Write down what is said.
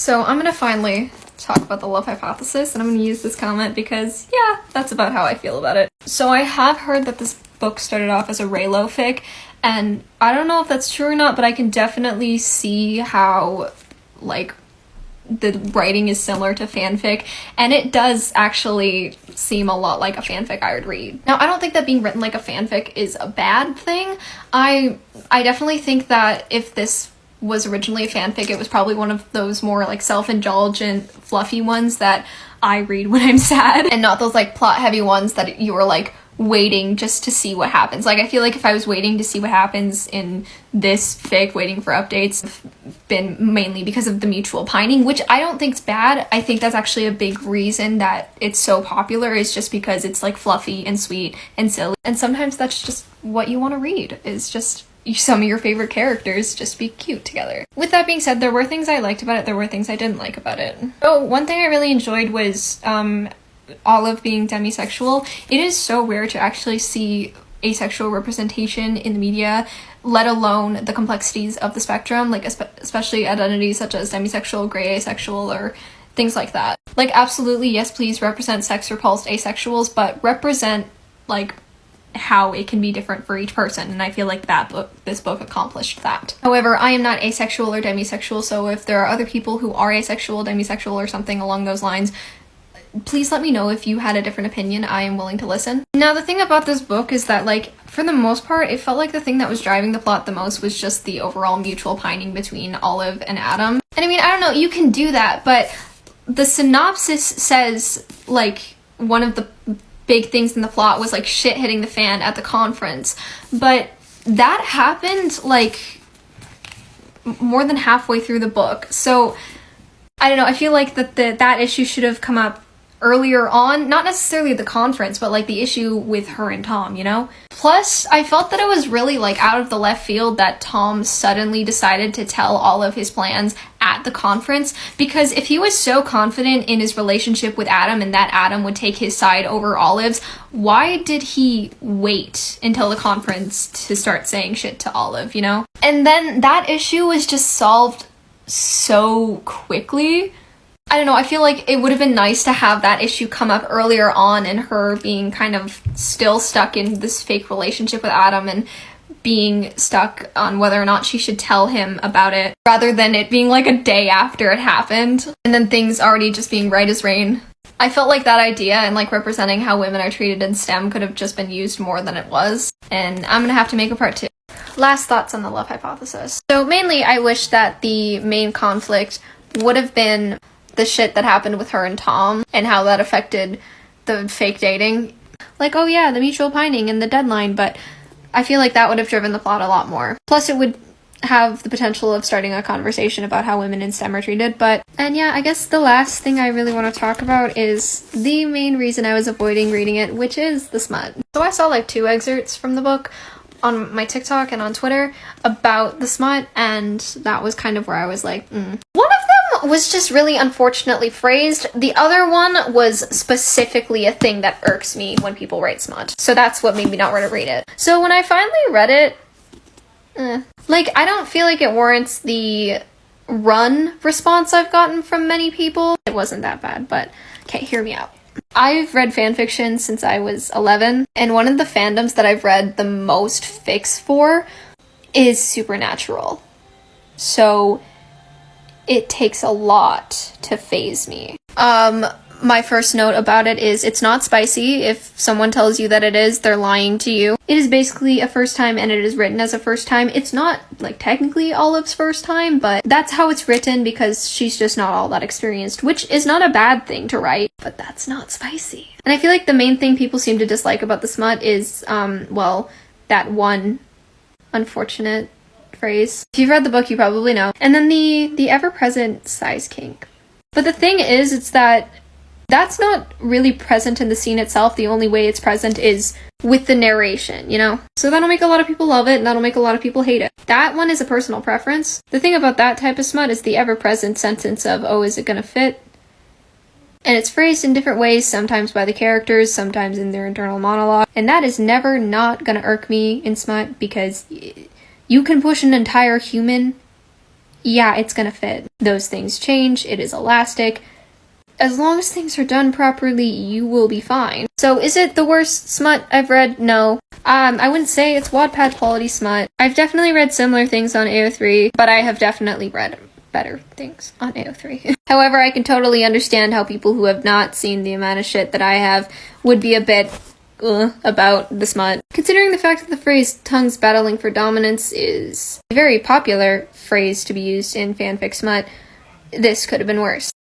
So I'm gonna finally talk about the love hypothesis, and I'm gonna use this comment because, yeah, that's about how I feel about it. So I have heard that this book started off as a Raylo fic, and I don't know if that's true or not, but I can definitely see how, like, the writing is similar to fanfic, and it does actually seem a lot like a fanfic I would read. Now, I don't think that being written like a fanfic is a bad thing. I definitely think that if this was originally a fanfic, it was probably one of those more like self-indulgent, fluffy ones that I read when I'm sad, and not those like plot-heavy ones that you were like waiting just to see what happens. Like, I feel like if I was waiting to see what happens in this fic, waiting for updates, it's been mainly because of the mutual pining, which I don't think's bad. I think that's actually a big reason that it's so popular, is just because it's like fluffy and sweet and silly, and sometimes that's just what you want to read, is just some of your favorite characters just be cute together. With that being said, there were things I liked about it, there were things I didn't like about it. Oh, one thing I really enjoyed was Olive being demisexual. It is so rare to actually see asexual representation in the media, let alone the complexities of the spectrum, like especially identities such as demisexual, gray asexual, or things like that. Like, absolutely, yes, please represent sex-repulsed asexuals, but represent, like, how it can be different for each person, and I feel like this book accomplished that. However, I am not asexual or demisexual, so if there are other people who are asexual, demisexual, or something along those lines, please let me know if you had a different opinion. I am willing to listen. Now, the thing about this book is that, like, for the most part, it felt like the thing that was driving the plot the most was just the overall mutual pining between Olive and Adam. And I mean, I don't know, you can do that, but the synopsis says, like, one of the big things in the plot was, like, shit hitting the fan at the conference. But that happened, like, more than halfway through the book. So, I don't know, I feel like that issue should have come up earlier on, not necessarily the conference, but like the issue with her and Tom, you know? Plus, I felt that it was really like out of the left field that Tom suddenly decided to tell all of his plans at the conference, because if he was so confident in his relationship with Adam and that Adam would take his side over Olive's, why did he wait until the conference to start saying shit to Olive, you know? And then that issue was just solved so quickly. I don't know, I feel like it would have been nice to have that issue come up earlier on, and her being kind of still stuck in this fake relationship with Adam and being stuck on whether or not she should tell him about it, rather than it being like a day after it happened and then things already just being right as rain. I felt like that idea and like representing how women are treated in STEM could have just been used more than it was, and I'm gonna have to make a part 2. Last thoughts on the love hypothesis. So mainly I wish that the main conflict would have been the shit that happened with her and Tom and how that affected the fake dating. Like, oh yeah, the mutual pining and the deadline, but I feel like that would have driven the plot a lot more. Plus it would have the potential of starting a conversation about how women in STEM are treated. And yeah, I guess the last thing I really want to talk about is the main reason I was avoiding reading it, which is the smut. So I saw like 2 excerpts from the book on my TikTok and on Twitter about the smut, and that was kind of where I was like, One of them was just really unfortunately phrased. The other one was specifically a thing that irks me when people write smut. So that's what made me not want to read it. So when I finally read it, like, I don't feel like it warrants the run response I've gotten from many people. It wasn't that bad, but okay, hear me out. I've read fanfiction since I was 11, and one of the fandoms that I've read the most fics for is Supernatural. So it takes a lot to faze me. My first note about it is it's not spicy. If someone tells you that it is, they're lying to you. It is basically a first time, and it is written as a first time. It's not, like, technically Olive's first time, but that's how it's written because she's just not all that experienced, which is not a bad thing to write, but that's not spicy. And I feel like the main thing people seem to dislike about the smut is, well, that one unfortunate phrase. If you've read the book, you probably know. And then the ever-present size kink. But the thing is, it's that that's not really present in the scene itself. The only way it's present is with the narration, you know? So that'll make a lot of people love it, and that'll make a lot of people hate it. That one is a personal preference. The thing about that type of smut is the ever-present sentence of, oh, is it gonna fit? And it's phrased in different ways, sometimes by the characters, sometimes in their internal monologue. And that is never not gonna irk me in smut, because you can push an entire human yeah, it's gonna fit. Those things change, it is elastic. As long as things are done properly, you will be fine. So is it the worst smut I've read? No. I wouldn't say it's Wattpad quality smut. I've definitely read similar things on AO3, but I have definitely read better things on AO3. However, I can totally understand how people who have not seen the amount of shit that I have would be a bit about the smut. Considering the fact that the phrase tongues battling for dominance is a very popular phrase to be used in fanfic smut, this could have been worse.